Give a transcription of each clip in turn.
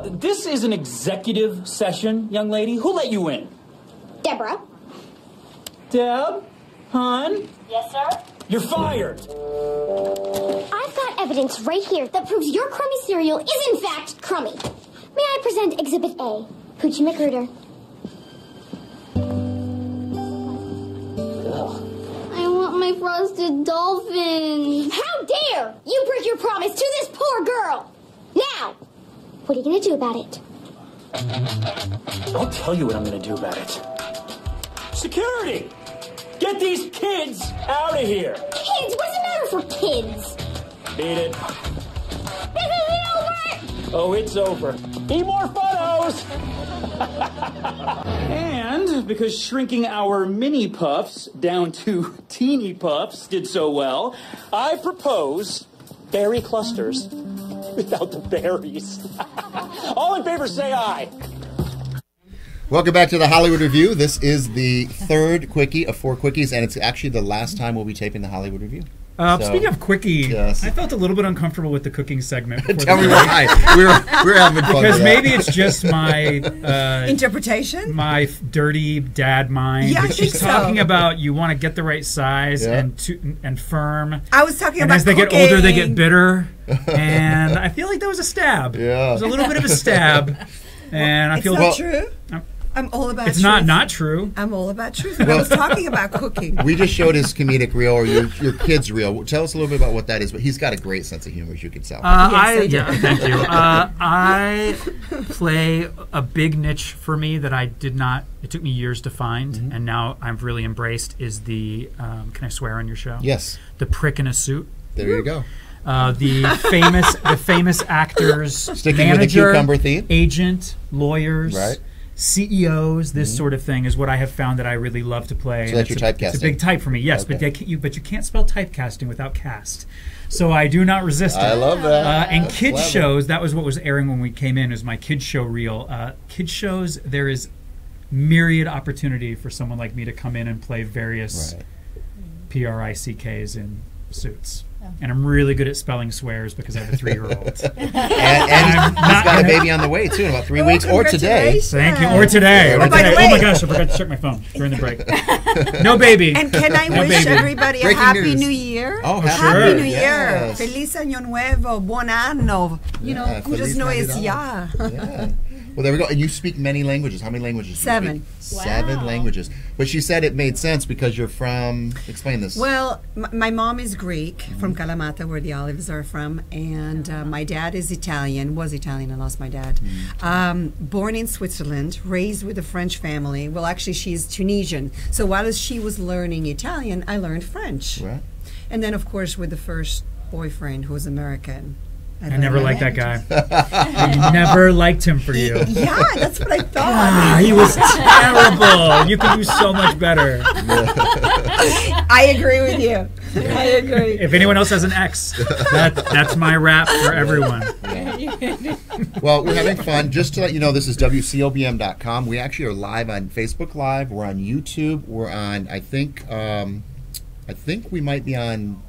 This is an executive session, young lady. Who let you in? Deborah. Deb? Hon? Yes, sir? You're fired! I've got evidence right here that proves your crummy cereal is in fact crummy. May I present Exhibit A, Poochie McGruder? I want my frosted dolphins. How dare you break your promise to this poor girl! Now, what are you going to do about it? I'll tell you what I'm gonna do about it. Security! Get these kids out of here! Kids? What's the matter for kids? Beat it. This isn't over! Oh, it's over. Need more photos! And because shrinking our mini puffs down to teeny puffs did so well, I propose berry clusters without the berries. All in favor, say aye. Welcome back to the Hollywood Review. This is the third quickie of 4 quickies, and it's actually the last time we'll be taping the Hollywood Review. Speaking of quickie, yes. I felt a little bit uncomfortable with the cooking segment. Tell me why. We're having fun because with maybe that. it's just my interpretation, my dirty dad mind. Yeah, I She's think so. talking about you want to get the right size Yeah. and firm. I was talking and about as they cooking. get older, they get bitter, and I feel like there was a stab. Yeah. It was a little bit of a stab, and I It's feel not Well- true. I'm all about it's truth. not true. I'm all about truth. I was talking about cooking. We just showed his comedic reel, or your kid's reel. Tell us a little bit about what that is. But he's got a great sense of humor, as you can tell. Thank you. I play a big niche for me that I did not. It took me years to find, and now I've really embraced. Is the can I swear on your show? Yes. The prick in a suit. There you go. The famous actors, Sticking with the manager, cucumber theme. agent, lawyers, Right. CEOs. This sort of thing is what I have found that I really love to play. So And that's your It's a typecasting. big type for me, yes. Okay. But you can't spell typecasting without cast. So I do not resist it. I love that. And That's kids clever. shows, that was what was airing when we came in, is my kids show reel. Kids shows, there is myriad opportunity for someone like me to come in and play various Right. PRICKs in suits. And I'm really good at spelling swears because I have a 3-year-old. And he's got a baby on the way, too, in about 3 weeks, or today. Thank you. Or today. Oh, Or by the today. way- Oh my gosh, I forgot to check my phone during the break. No baby. And can I No wish baby. everybody a Breaking happy news. New Year? Oh, happy New yes. Year! Feliz Año Nuevo, Buon Anno. You know, Yeah, who just Feliz knows Navidad. ya? Yeah. Well, there we go. And you speak many languages. How many languages do you 7. speak? 7 languages. But she said it made sense because you're from... Explain this. Well, my mom is Greek, from Kalamata, where the olives are from, and my dad is Italian, was Italian, I lost my dad. Born in Switzerland, raised with a French family. Well, actually, she's Tunisian. So while she was learning Italian, I learned French. Right. And then, of course, with the first boyfriend who was American. I never liked that guy. I never liked him for you. Yeah, that's what I thought. Ah, he was terrible. You could do so much better. I agree with you. I agree. If anyone else has an ex, that's my rap for everyone. Well, we're having fun. Just to let you know, this is WCOBM.com. We actually are live on Facebook Live. We're on YouTube. We're on, I think we might be on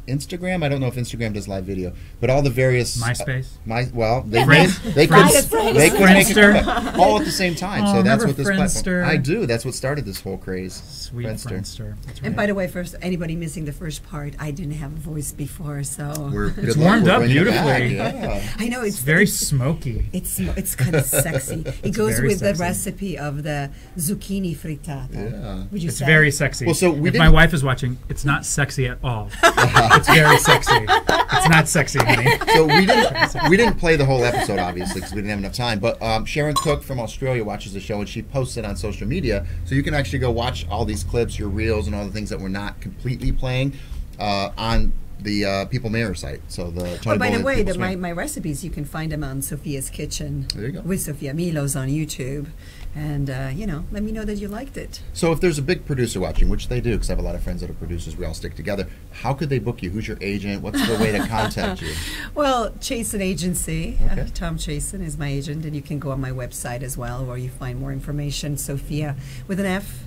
Instagram. I don't know if Instagram does live video, but all the various MySpace. They Friends. could Friendster. make it come up all at the same time. Oh, so that's remember what this Friendster? platform. I do. That's what started this whole craze. Sweet Friendster. That's And right. by the way, first, anybody missing the first part, I didn't have a voice before, so It's warmed up beautifully. Yeah. I know It's very smoky. It's kind of sexy. It goes very with the sexy. recipe of the zucchini frittata. Yeah. Would you It's say? very sexy. Well, so we if my didn't- wife is watching, it's not sexy at all. It's very sexy. It's not sexy, honey. So we didn't play the whole episode, obviously, because we didn't have enough time. But Sharon Cook from Australia watches the show, and she posts it on social media. So you can actually go watch all these clips, your reels, and all the things that we're not completely playing on the People Mayor site. So the Tony Oh, by the Boland way, People's Mayor. my recipes, you can find them on Sophia's Kitchen There you go. with Sophia Milos on YouTube. And, let me know that you liked it. So if there's a big producer watching, which they do, because I have a lot of friends that are producers, we all stick together, how could they book you? Who's your agent? What's the way to contact you? Well, Chasen Agency. Okay. Tom Chasen is my agent, and you can go on my website as well, where you find more information. Sophia with an F,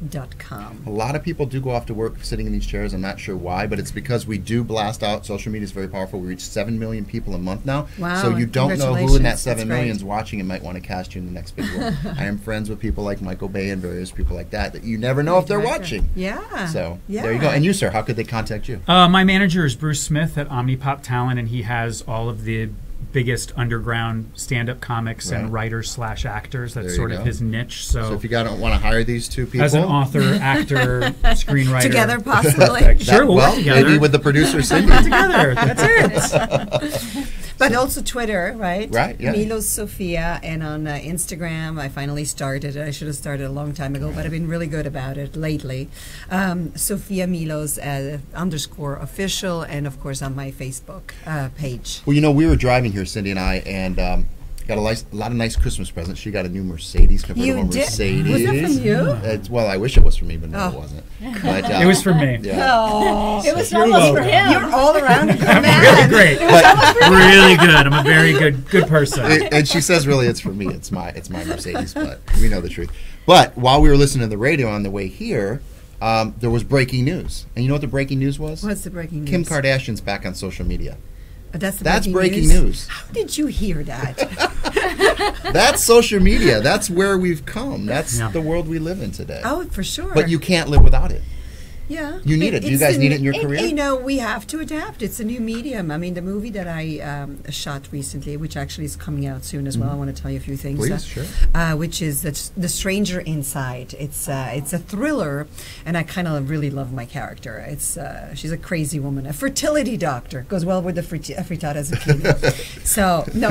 gmail.com. A lot of people do go off to work sitting in these chairs. I'm not sure why, but it's because we do blast out. Social media is very powerful. We reach 7 million people a month now. Wow, So you don't know who in that congratulations. 7 That's million is great. watching and might want to cast you in the next big role. I am friends with people like Michael Bay and various people like that you never know if they're watching. Yeah. So yeah. there you go. And you, sir, how could they contact you? My manager is Bruce Smith at Omnipop Talent, and he has all of the biggest underground stand-up comics Right. and writers/actors. That's There you sort of go. his niche. So if you want to hire these two people, as an author, actor, screenwriter, Together, possibly. Sure, we'll work together. maybe with the producer Cindy. together. That's it. But also Twitter, right? Right, yeah. Milos Sofia, and on Instagram, I finally started. I should have started a long time ago, but I've been really good about it lately. Sofia Milos _official, and of course on my Facebook page. Well, we were driving here, Cindy and I, and got a lot of nice Christmas presents. She got a new Mercedes, convertible You did? Mercedes. Was that from you? Well, I wish it was for me, but no, it Oh. wasn't. But, It was for me. Yeah. Oh, It was almost for him. you're all around a good Really man. great. Really good. I'm a very good person. And she says, really, it's for me. It's my Mercedes, but we know the truth. But while we were listening to the radio on the way here, there was breaking news. And you know what the breaking news was? What's the breaking news? Kim Kardashian's back on social media. That's breaking news. How did you hear that? That's social media. That's where we've come. That's Yeah. the world we live in today. Oh, for sure. But you can't live without it. Yeah. You need it. Do you It's guys a need it new- in your career? We have to adapt. It's a new medium. I mean, the movie that I shot recently, which actually is coming out soon as well, I want to tell you a few things. Please, sure. Which is The Stranger Inside. It's a thriller, and I kind of really love my character. She's a crazy woman, a fertility doctor. Goes well with the frittata zucchini. So, no,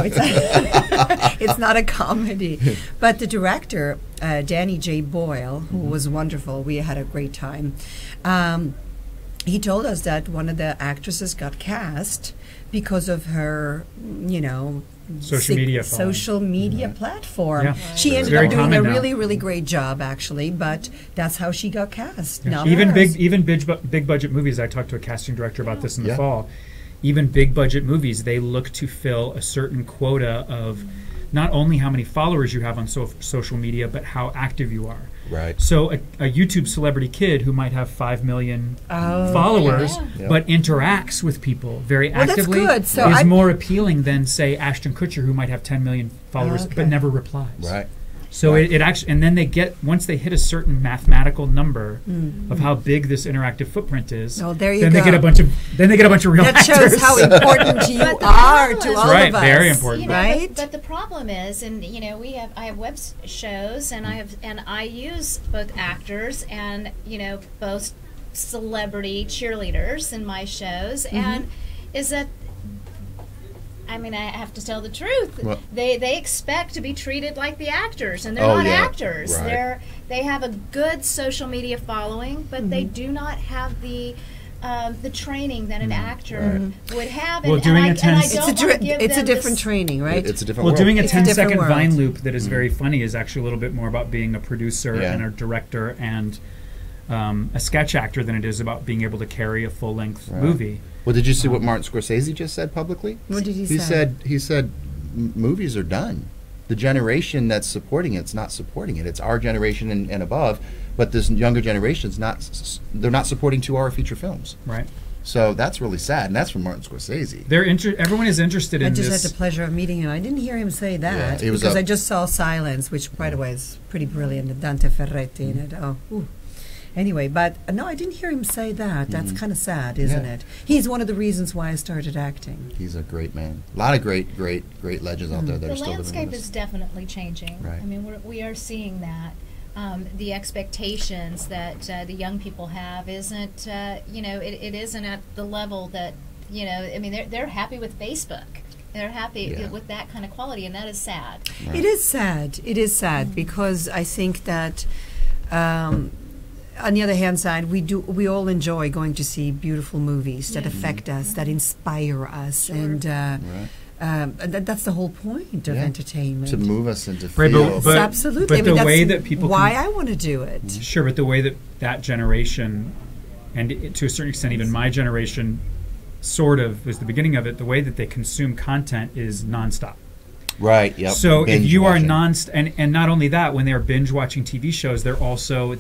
it's not a comedy. But the director, Danny J. Boyle, who was wonderful, we had a great time. He told us that one of the actresses got cast because of her, Social media following. social media platform. Yeah. She It's ended very up doing a common now. really, really great job, actually. But that's how she got cast. Not Even hers. big budget movies. I talked to a casting director about this in the Yeah. fall. Even big budget movies, they look to fill a certain quota of not only how many followers you have on social media, but how active you are. Right. So a YouTube celebrity kid who might have 5 million followers, Yeah. but interacts with people very Well, that's actively, good. So is I- more appealing than, say, Ashton Kutcher, who might have 10 million followers Okay. but never replies. Right. So Right. it actually, and then once they hit a certain mathematical number of how big this interactive footprint is, Oh, there you then go. they get a bunch of real That actors. shows how important you But the are problem to is- all Right, of us. very important. You know, Right? but the problem is, and I have web shows, and I use both actors and both celebrity cheerleaders in my shows, and is that. I mean, I have to tell the truth. Well- They expect to be treated like the actors, and they're Oh, not yeah. actors. Right. They have a good social media following, but they do not have the training that an actor would have. Well, and doing I, a and 10 I It's don't It's wanna give a them different this- training, right? It's a different Well, world. doing a It's a 10-second different Vine world. loop that is very funny is actually a little bit more about being a producer Yeah. and a director and a sketch actor than it is about being able to carry a full-length Right. movie. Well, did you see what Martin Scorsese just said publicly? What did he He say? said movies are done. The generation that's supporting it's not supporting it. It's our generation and above, but this younger generation's they're not supporting 2-hour feature films. Right. So that's really sad, and that's from Martin Scorsese. Everyone is interested I in just this. had the pleasure of meeting him. I didn't hear him say that Yeah, it was because a- I just saw Silence, which, by the way, is pretty brilliant. and Dante Ferretti in it. Oh, ooh. Anyway, but no, I didn't hear him say that. That's kind of sad, isn't Yeah. it? He's one of the reasons why I started acting. He's a great man. A lot of great legends out there that The are still living landscape with us. is definitely changing. Right. I mean, we are seeing that. The expectations that the young people have isn't, it isn't at the level that, I mean, they're happy with Facebook. They're happy Yeah. with that kind of quality, and that is sad. Right. It is sad. It is sad because I think that, on the other hand side, we all enjoy going to see beautiful movies that affect us, that inspire us, and Right. that's the whole point of Yeah. entertainment. To move us into Right, feel. but- Absolutely. but I mean, the way that's that people why can- I want to do it. Sure, but the way that generation, and to a certain extent even my generation, sort of was the beginning of it, the way that they consume content is nonstop. Right. Yep. So if Binge you watching. are and not only that, when they're binge watching TV shows, they're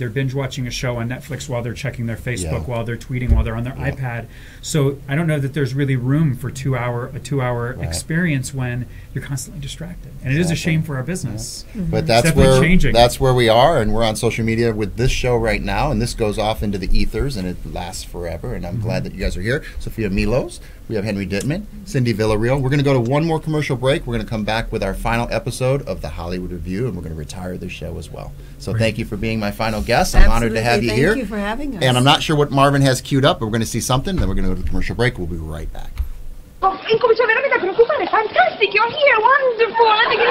binge watching a show on Netflix while they're checking their Facebook, while they're tweeting, while they're on their iPad. So I don't know that there's really room for a 2-hour experience when you're constantly distracted, and it is a shame for our business. But that's definitely where changing. that's where we are, and we're on social media with this show right now, and this goes off into the ethers, and it lasts forever. And I'm glad that you guys are here. Sophia Milos, we have Henry Dittman, Cindy Villarreal. We're going to go to one more commercial break. We're going to come back with our final episode of the Hollywood Review, and we're going to retire the show as well. So thank you for being my final guest. I'm honored to have you here. Thank you for having us. And I'm not sure what Marvin has queued up, but we're going to see something. Then we're going to go to the commercial break. We'll be right back. Oh, incomincio veramente a preoccupare. Fantastic, you're here. Wonderful. I think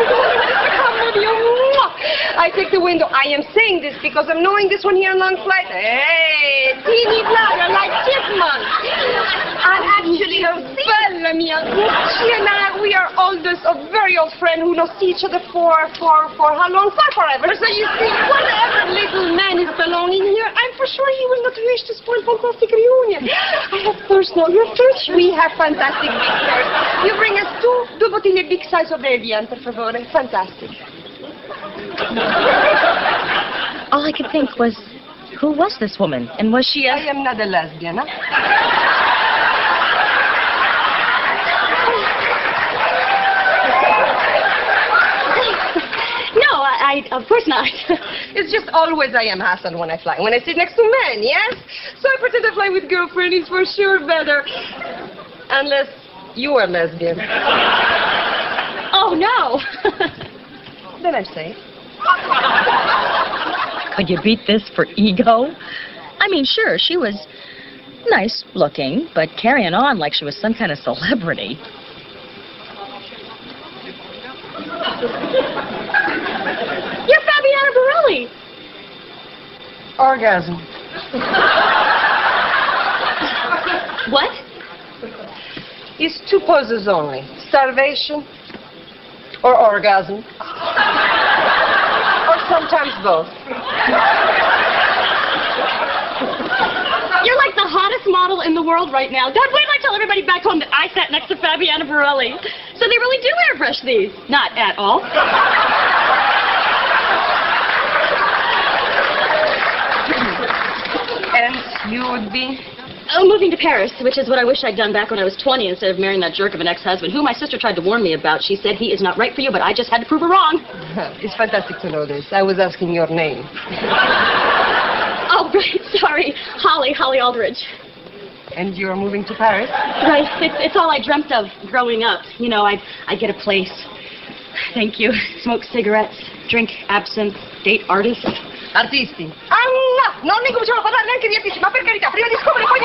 I take the window. I am saying this because I'm knowing this one here on long flight. Hey, teeny bladder like chipmunks. I'm actually her bella mia. She and I, we are oldest, a very old friend who knows each other for how long? For forever. So you see, whatever little man is belonging here, I'm for sure he will not wish to spoil fantastic reunion. I have personal, your first. We have fantastic big stars. You bring us two bottiglie big size of Evian, per favore. Fantastic. All I could think was, who was this woman? And was she I am not a lesbian, huh? No, I of course not. It's just always I am hassled when I fly. When I sit next to men, yes? So I pretend to fly with girlfriend is for sure better. Unless you are lesbian. Oh, no. Then I'm safe. Could you beat this for ego? I mean, sure, she was nice looking, but carrying on like she was some kind of celebrity. You're Fabiana Borelli. Orgasm. What? It's two poses only. Starvation or orgasm. Or sometimes both. You're like the hottest model in the world right now. God, wait till I tell everybody back home that I sat next to Fabiana Borelli. So they really do airbrush these. Not at all. And you would be? Oh, moving to Paris, which is what I wish I'd done back when I was 20 instead of marrying that jerk of an ex-husband, who my sister tried to warn me about. She said he is not right for you, but I just had to prove her wrong. It's fantastic to know this. I was asking your name. Oh, right, sorry. Holly Aldridge. And you're moving to Paris? Right, it's all I dreamt of growing up. You know, I'd get a place. Thank you. Smoke cigarettes, drink absinthe, date artists. Artisti. Ah, non ne cominciamo a parlare neanche di artisti, ma per carità, prima di scoprire poi